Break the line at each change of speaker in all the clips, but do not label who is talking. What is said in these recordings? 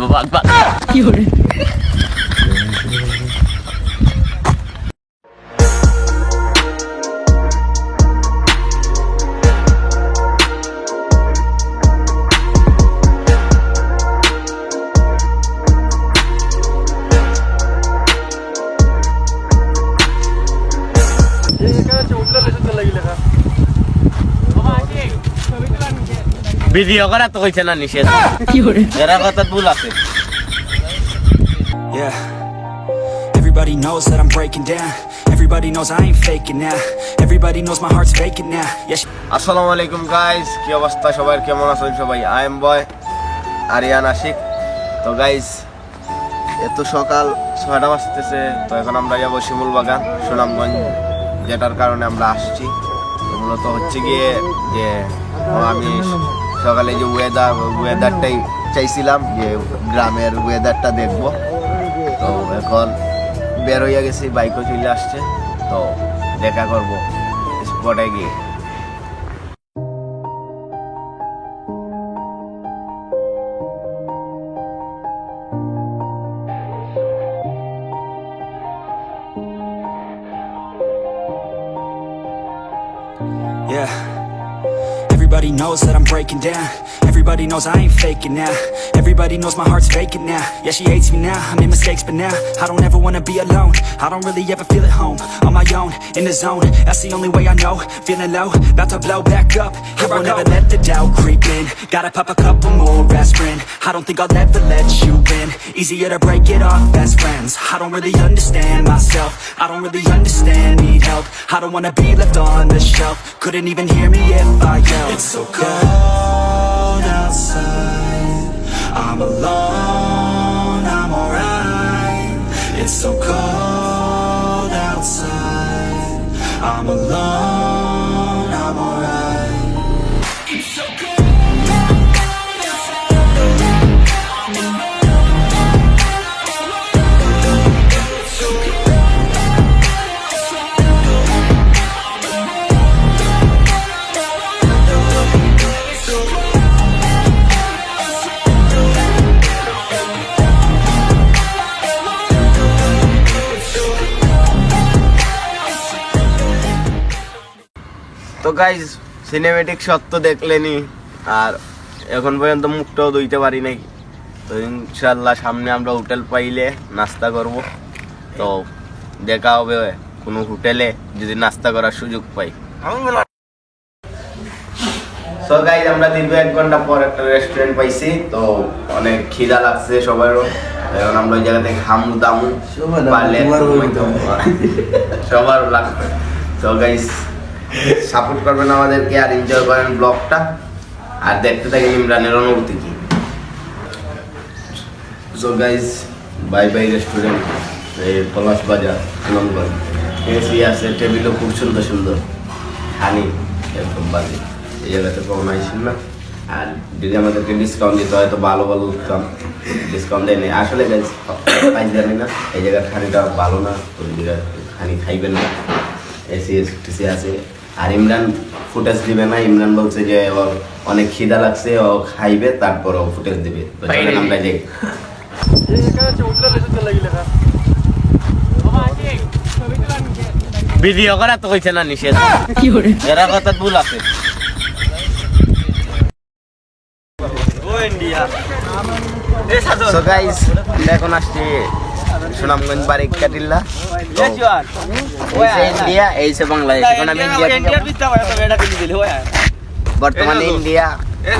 বলবো ভাগ ভাগ
কি করে
ভিডিও করা তো কইছে না নিষেধ
কি করে
এরা কথা ভুল আছে
Yeah. Everybody knows that I'm breaking down. Everybody knows I ain't faking now. Everybody knows my heart's vacant now. Yeah.
আসসালামু আলাইকুম গাইস, কি অবস্থা সবার, কেমন আছেন সবাই? আই এম বয় আরিয়ান আশিক। তো গাইস এত সকাল 6টা বাজতেছে, তো এখন আমরা যাবো শিমুল বাগান সুনামগঞ্জ, যেটার কারণে আমরা আসছি। তো মূলত হচ্ছে গিয়ে যে আমি সকালে যে ওয়েদারটাই চাইছিলাম, যে গ্রামের ওয়েদারটা দেখবো। তো এখন বের হইয়া গেছি, বাইকও চলে আসছে, তো দেখা করবো স্পটে গিয়ে।
Yeah. Everybody knows that I'm breaking down. Everybody knows I ain't faking now. Everybody knows my heart's vacant now. Yeah, she hates me now, I made mistakes but now I don't ever wanna be alone. I don't really ever feel at home. On my own, in the zone, that's the only way I know. Feeling low, about to blow back up. Here I never let the doubt creep in. Gotta pop a couple more aspirin. I don't think I'll ever let you in. Easier to break it off best friends. I don't really understand myself. I don't really understand, need help. I don't wanna be left on the shelf. Couldn't even hear me if I yelled. It's so cold outside, I'm alone, I'm alright. It's so cold outside, I'm alone, I'm alright. It's so cold outside, I'm alone, it's so cold outside,
তো guys cinematic shot তো দেখলেনি, আর এখন পর্যন্ত মুখটাও ধুইতে পারি নাই। তো ইনশাল্লাহ সামনে আমরা হোটেল পাইলে নাস্তা করব। তো দেখা হবে কোনো হোটেলে যদি নাস্তা করার সুযোগ পাই। সো গাইজ আমরা দীর্ঘ 1 ঘন্টা পর একটা রেস্টুরেন্ট পাইছি, তো অনেক খিদা লাগছে সবারও। এখন আমরা ওই জায়গাতে খামু দামু পারলে সবারও লাগবে। তো গাইজ সাপোর্ট করবেন আমাদেরকে, আর এনজয় করেন ব্লগটা, আর দেখতে থাকেন ইমরানের অনুভূতি কি। So guys bye bye restaurant, এই পলাশ বাজার সুনামগঞ্জ। এসি আছে, টেবিলও খুব সুন্দর সুন্দর, হানি একদম বাজে। এই জায়গাতে কখনো আইসিন না, আর যদি আমাদেরকে ডিসকাউন্ট দিতে হয় তো ভালো ভালো উঠতাম, ডিসকাউন্ট দেয় না আসলে গাইজ, পাইস জানি না এই জায়গার খানিটা ভালো না, তো খানি খাইবেন না। এসি টিসি আছে, আর ইমরান ফুটেজ দিবে না। ইমরান বলছে যে ওর অনেক খিদা লাগছে, ও খাইবে তারপর ও ফুটেজ দিবে। তো চলেন আমরা যাই। ভিডিও করা তো কইছে না নিষেধ,
কি করে
এরা কথা ভুল আছে। সো গাইস এখন আসছি সুনামগঞ্জ বারিক কাটিল্লা, ইন্ডিয়া এই সে বাংলাদেশ। এখন আমি বর্তমানে ইন্ডিয়া,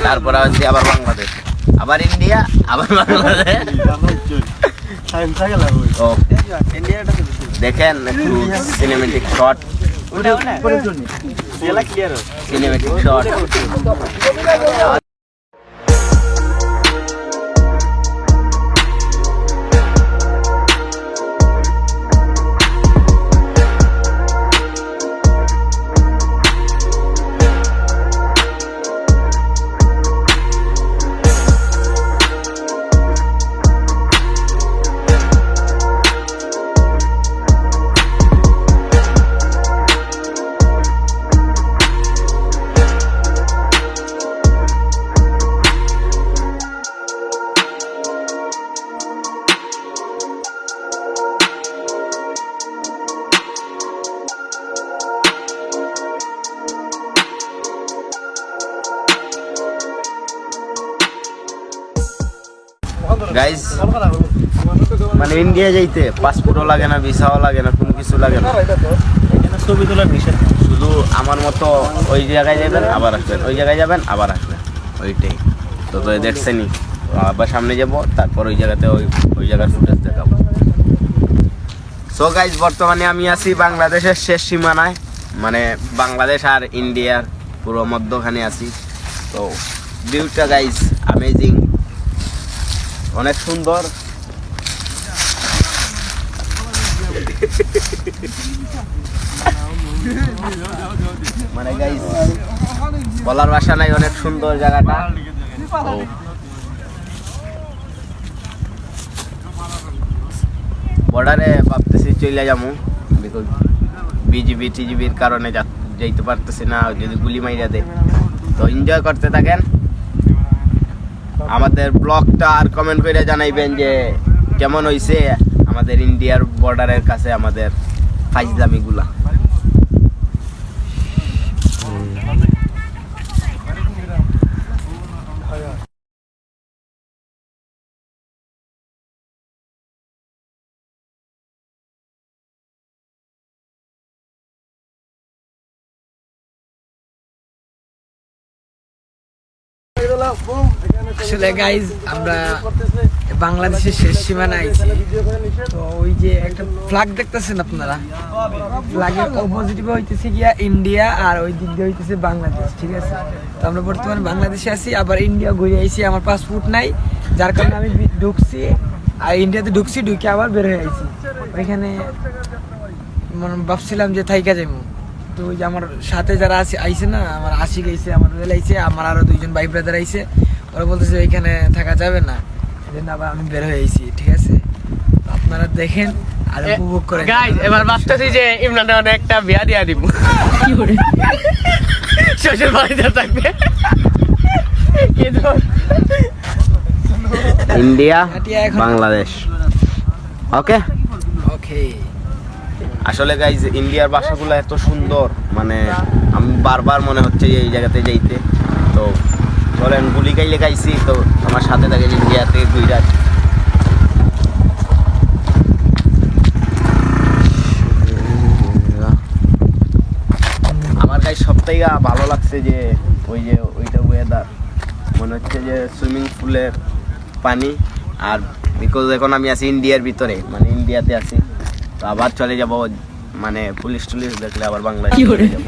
তারপর হচ্ছে আবার বাংলাদেশ, আবার ইন্ডিয়া, আবার বাংলাদেশ। দেখেন একটু cinematic shot, cinematic shot. Guys মানে ইন্ডিয়া যাইতে পাসপোর্টও লাগে না, ভিসাও লাগে না, কোনো কিছু লাগে না। এখানে ছবি তোলার নিষেধ, শুধু আমার মতো ওই জায়গায় যাবেন আবার আসবেন, ওই জায়গায় যাবেন আবার আসবেন, ওইটাই। তো তো দেখছেনই, আবার সামনে যাব, তারপর ওই জায়গাতে ওই জায়গার ফুটেজ দেখাবো। সো গাইজ বর্তমানে আমি আছি বাংলাদেশের শেষ সীমানায়, মানে বাংলাদেশ আর ইন্ডিয়ার পুরো মধ্যখানে আছি। তো ভিউটা গাইজ অ্যামেজিং, অনেক সুন্দর। মানে গাইজ বলার ভাষা নাই, অনেক সুন্দর জায়গাটা। বর্ডারে ভাবতেছি চলে যাবো, বিকজ বিজিবি টিজিবির কারণে যাইতে পারতেছি না, যদি গুলি মাইরা দেয়। তো এনজয় করতে থাকেন আমাদের ব্লগটা, আর কমেন্ট করে জানাইবেন যে কেমন হইছে আমাদের ইন্ডিয়ার বর্ডারের কাছে আমাদের ফাইজলামিগুলা।
আসলে গাইজ আমরা বাংলাদেশের শেষ সীমানা আইছি। তো ওই যে একটা ফ্ল্যাগ দেখতেছেন আপনারা, ফ্ল্যাগের অপোজিটিভে হইতেছে গিয়া ইন্ডিয়া, আর ওই দিক দিয়ে হইতেছে বাংলাদেশ, ঠিক আছে। তো আমরা বর্তমানে বাংলাদেশে আছি, আবার ইন্ডিয়া ঘুরে আইছি। আমার পাসপোর্ট নাই, যার কারণে আমি ঢুকছি, আর ইন্ডিয়াতে ঢুকে আবার বের হয়ে আইছি। ওইখানে ভাবছিলাম যে থাইকা যাইমু। তো ওই যে আমার সাথে যারা আইছে না, আমার আশিক আইছে, আমার রুয়েল আইছে, আমার আরো দুইজন ভাই ব্রাদার আইছে। ওরা বলতেছে ওইখানে থাকা যাবে না, সেজন্য আবার আমি বের হয়ে আইছি, ঠিক আছে। আপনারা দেখেন আর উপভোগ করেন।
গাইস এবার ভাবতেছি যে ইমরান একটা বিয়া দিয়া দিব, শ্বশুর বাড়িতে থাকবে।
ইন্ডিয়া বাংলাদেশ, ওকে
ওকে।
আসলে গাইজ ইন্ডিয়ার ভাষাগুলো এত সুন্দর, মানে আমি বারবার মনে হচ্ছে যে এই জায়গাতে যাইতে। তো চলেন, গুলি গাইলে গাইছি, তো আমার সাথে থাকে ইন্ডিয়া থেকে গুজরাট। আমার গাইজ সবথেকে ভালো লাগছে যে ওইটা ওয়েদার, মনে হচ্ছে যে সুইমিং পুলের পানি। আর বিকজ এখন আমি আছি ইন্ডিয়ার ভিতরে, মানে ইন্ডিয়াতে আছি। তো আবার চলে যাব, মানে পুলিশ টুলিশ দেখলে আবার বাংলাদেশ চলে যাব।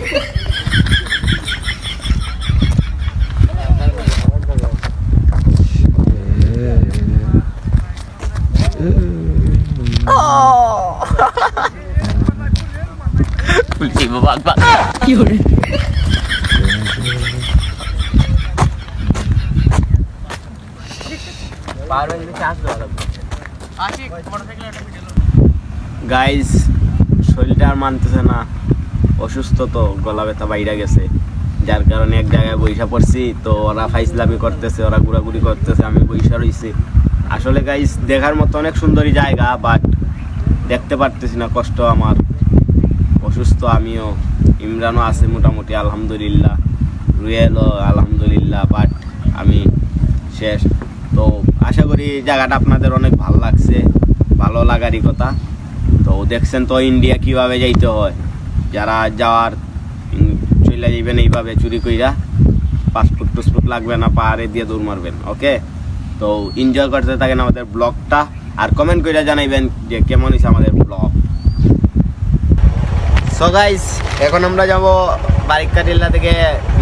গাইজ শরীরটা আর মানতেছে না, অসুস্থ, তো গলা ব্যথা বাইরে গেছে, যার কারণে এক জায়গায় বৈশা পড়ছি। তো ওরা ফাইজলামি করতেছে, ওরা ঘোরাঘুরি করতেছে, আমি বৈশা রইছি। আসলে গাইজ দেখার মতো অনেক সুন্দরী জায়গা, বাট দেখতে পারতেছি না, কষ্ট আমার, অসুস্থ আমিও, ইমরানও আছে মোটামুটি আলহামদুলিল্লাহ, রুয়েলও আলহামদুলিল্লাহ, বাট আমি শেষ। তো আশা করি জায়গাটা আপনাদের অনেক ভালো লাগছে, ভালো লাগারই কথা। তো দেখছেন তো ইন্ডিয়া কিভাবে যাইতে হয়, যারা যাওয়ার চলে যাইবেন এইভাবে চুরি কইরা, পাসপোর্ট টুসপোর্ট লাগবে না, পাহাড়ে দিয়ে দৌড় মারবেন, ওকে। তো এনজয় করতে থাকেন আমাদের ব্লগটা, আর কমেন্ট করে জানাইবেন যে কেমন হয়েছে আমাদের ব্লগ। সো গাইস এখন আমরা যাব বারিক্কা টিল্লা থেকে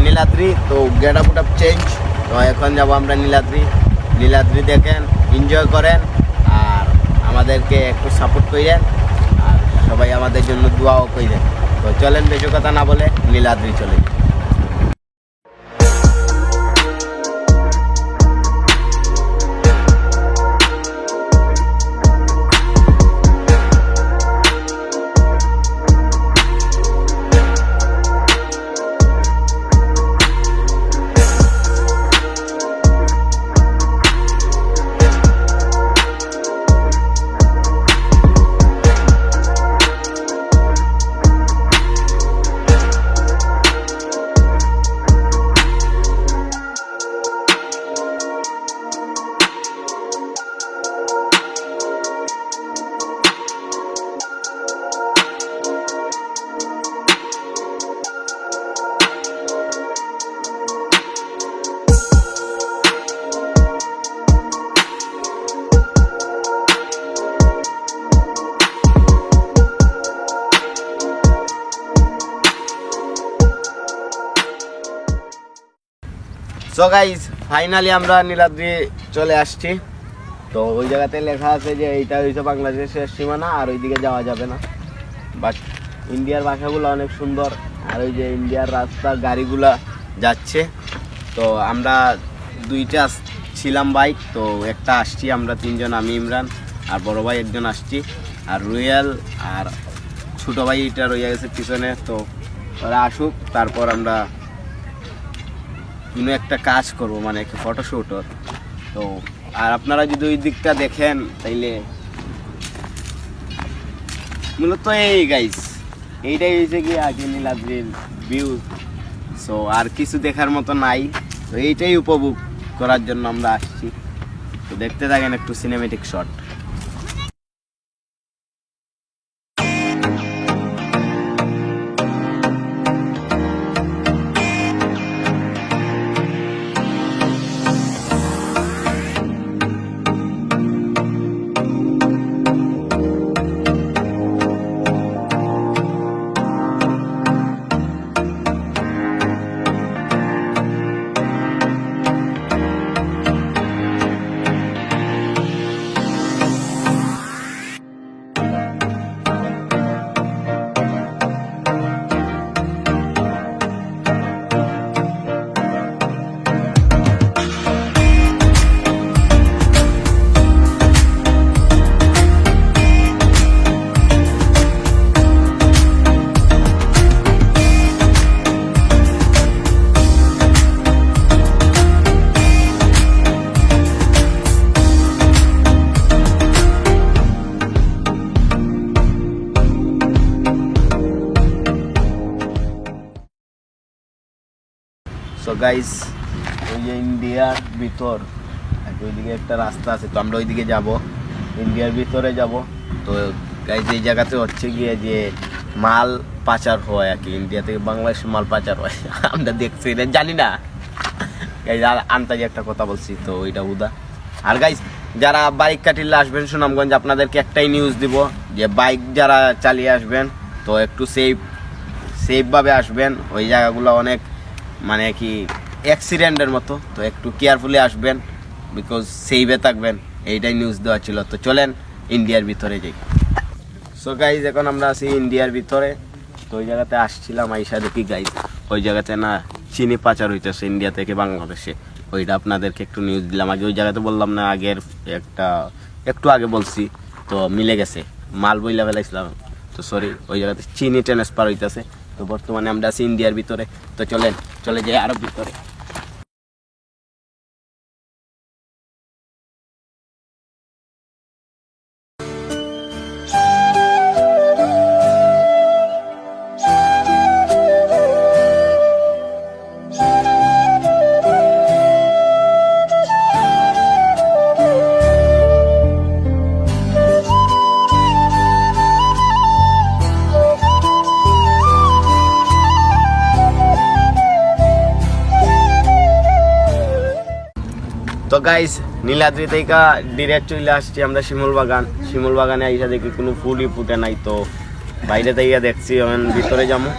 নীলাদ্রি। তো গেট আপ চেঞ্জ, তো এখন যাব আমরা নীলাদ্রি দেখেন, এনজয় করেন, আর আমাদেরকে একটু সাপোর্ট করেন, আর সবাই আমাদের জন্য দোয়াও করেন। তো চলেন বেশি কথা না বলে নীলাদ্রি চলে যাই। সো গাইস ফাইনালি আমরা নীলাদ্রি চলে আসছি। তো ওই জায়গাতে লেখা আছে যে এইটা হচ্ছে বাংলাদেশের শেষ সীমানা, আর ওইদিকে যাওয়া যাবে না। বাট ইন্ডিয়ার ভাষাগুলো অনেক সুন্দর, আর ওই যে ইন্ডিয়ার রাস্তা গাড়িগুলা যাচ্ছে। তো আমরা দুইটা ছিলাম বাইক, তো একটা আসছি আমরা তিনজন, আমি ইমরান আর বড় ভাই একজন আসছি, আর রুয়েল আর ছোটো ভাই এটা রয়ে গেছে পিছনে। তো ওরা আসুক, তারপর আমরা কোনো একটা কাজ করব, মানে একটা ফটোশ্যুটও। তো আর আপনারা যদি ওই দিকটা দেখেন তাইলে মূলত এই গাইস এইটাই হয়েছে কি আগে নীলাদ্রির ভিউ। সো আর কিছু দেখার মতো নাই, তো এইটাই উপভোগ করার জন্য আমরা আসছি। তো দেখতে থাকেন একটু সিনেমেটিক শট। সো গাইস ওই যে ইন্ডিয়ার ভিতর ওইদিকে একটা রাস্তা আছে, তো আমরা ওইদিকে যাব, ইন্ডিয়ার ভিতরে যাব। তো গাইস এই জায়গাতে হচ্ছে গিয়ে যে মাল পাচার হয় আর কি, ইন্ডিয়া থেকে বাংলাদেশে মাল পাচার হয়। আমরা দেখছি এটা জানি না গাইস, আর আন্তাজি একটা কথা বলছি, তো ওইটা উদা। আর গাইস যারা বাইক কাটিলে আসবেন সুনামগঞ্জ, আপনাদেরকে একটাই নিউজ দিব যে বাইক যারা চালিয়ে আসবেন তো একটু সেফভাবে আসবেন। ওই জায়গাগুলো অনেক মানে কি অ্যাক্সিডেন্টের মতো, তো একটু কেয়ারফুলি আসবেন, বিকজ সেফে থাকবেন, এইটাই নিউজ দেওয়া ছিল। তো চলেন ইন্ডিয়ার ভিতরে যাই। সো গাইজ এখন আমরা আছি ইন্ডিয়ার ভিতরে। তো ওই জায়গাতে আসছিলাম, আইসা দেখি গাইজ ওই জায়গাতে না চিনি পাচার হইতেছে ইন্ডিয়া থেকে বাংলাদেশে। ওইটা আপনাদেরকে একটু নিউজ দিলাম। আগে ওই জায়গাতে বললাম না, আগের একটু আগে বলছি, তো মিলে গেছে, মাল বইলা ফেলাইছিলাম। তো সরি, ওই জায়গাতে চিনি ট্রান্সফার হইতেছে। তো বর্তমানে আমরা আছি ইন্ডিয়ার ভিতরে। তো চলে যাই আরো ভিতরে। তো গাইস নীলাদ্রি থেকে ডিরেক্ট চলে আসছি আমরা শিমুল বাগানে আইসা দেখি কোনো ফুলই ফুটে নাই। তো বাইরে থেকে দেখছি, এখন ভিতরে যাবো।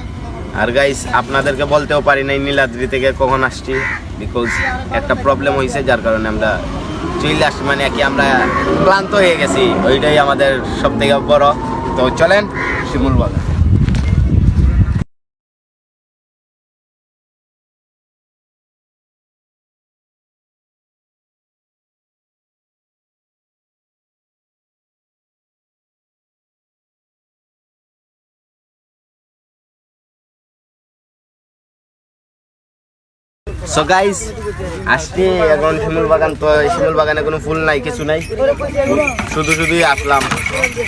আর গাইস আপনাদেরকে বলতেও পারি নাই নীলাদ্রি থেকে কখন আসছি, বিকজ একটা প্রবলেম হয়েছে, যার কারণে আমরা চলে আসছি, মানে কি আমরা ক্লান্ত হয়ে গেছি, ওইটাই আমাদের সব থেকে বড়। তো চলেন শিমুল বাগান। সো গাইস আসছি এখন শিমুল বাগান। তো শিমুল বাগানে কোনো ফুল নাই, কিছু নাই, শুধুই আসলাম।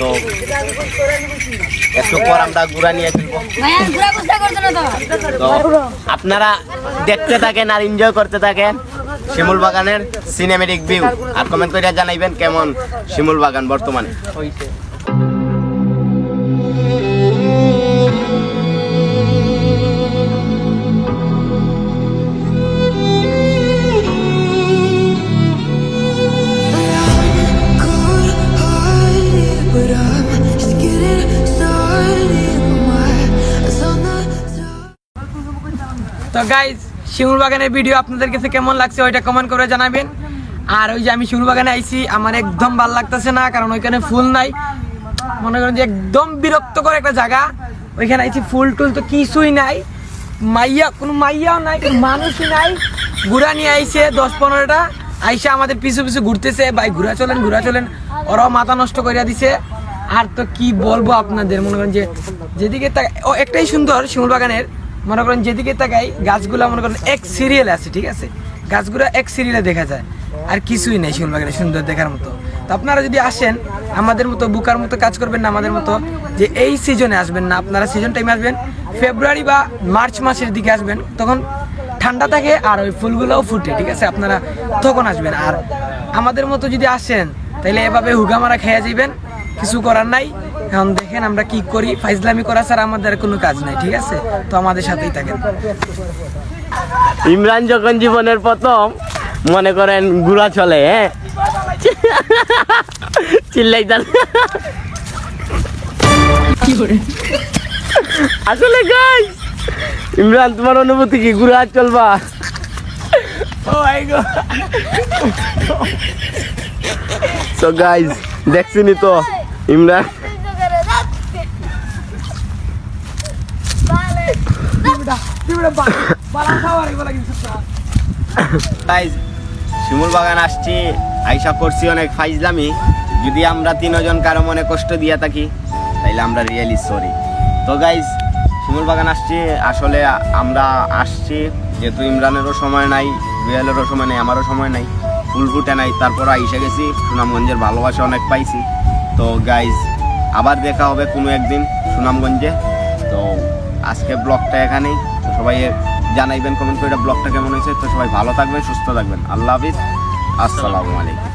তো একটু পর আমরা ঘুরা নিয়ে ফেলবো। তো আপনারা দেখতে থাকেন আর এনজয় করতে থাকেন শিমুল বাগানের সিনেমেটিক ভিউ, আর কমেন্ট করে জানাইবেন কেমন শিমুল বাগান বর্তমানে।
তো গাইজ শিমুল বাগানের ভিডিও আপনাদের কাছে কেমন লাগছে ওইটা কমেন্ট করে জানাবেন। আর ওই যে আমি শিমুল বাগানে আইছি, আমার একদম ভালো লাগতেছে না, কারণ ওইখানে ফুল নাই। মনে করেন যে একদম বিরক্তকর একটা জায়গা। ওইখানে আইছি, ফুল টুল তো কিছুই নাই, কোনো মাইয়াও নাই, কোনো মানুষই নাই। ঘোড়া নিয়ে আইছে 10-15টা, আইসা আমাদের পিছু পিছু ঘুরতেছে, ভাই ঘোরা চলেন, ওরাও মাথা নষ্ট করে দিছে। আর তো কি বলবো আপনাদের, মনে করেন যে যেদিকে ও একটাই সুন্দর শিমুল বাগানের, মনে করেন যেদিকে তাকাই গাছগুলা মনে করেন এক সিরিয়ালে আছে, ঠিক আছে, গাছগুলো এক সিরিয়ালে দেখা যায়, আর কিছুই নেই শিমুল বাগানে সুন্দর দেখার মতো। তো আপনারা যদি আসেন, আমাদের মতো বুকার মতো কাজ করবেন না, আমাদের মতো যে এই সিজনে আসবেন না, আপনারা সিজন টাইমে আসবেন, ফেব্রুয়ারি বা মার্চ মাসের দিকে আসবেন, তখন ঠান্ডা থাকে আর ওই ফুলগুলোও ফুটে, ঠিক আছে, আপনারা তখন আসবেন। আর আমাদের মতো যদি আসেন তাহলে এভাবে হুগামারা খেয়ে যাবেন, কিছু করার নাই। এখন দেখেন আমরা কি করি, ফাইজলামি করা ছাড়া আমাদের কোনো কাজ নাই, ঠিক আছে, তো আমাদের সাথেই থাকেন।
ইমরান যখন জীবনের প্রথম মনে করেন ঘোরা চলে, হ্যাঁ চিল্লাইতাম আসলে গাইস, ইমরান তোমার অনুভূতি কি, ঘুরা চলবা? তো গাইস দেখছিনি তো ইমরান
গাইস শিমুল বাগান আসছি, আইসা করছি অনেক ফাইজলামি। যদি আমরা 3 জন কারো মনে কষ্ট দিয়ে থাকি তাইলে আমরা রিয়েলি সরি। তো গাইস শিমুল বাগান আসছি, আসলে আমরা আসছি যেহেতু ইমরানেরও সময় নাই, রুয়েলেরও সময় নেই, আমারও সময় নাই, ফুল ফুটে নাই, তারপর আইসা গেছি, সুনামগঞ্জের ভালোবাসা অনেক পাইছি। তো গাইস আবার দেখা হবে কোনো একদিন সুনামগঞ্জে। তো আজকে ব্লগটা এখানেই, তো সবাই জানাইবেন কমেন্ট করে ব্লগটা কেমন হয়েছে। তো সবাই ভালো থাকবেন, সুস্থ থাকবেন, আল্লাহ হাফিজ, আসসালামু আলাইকুম।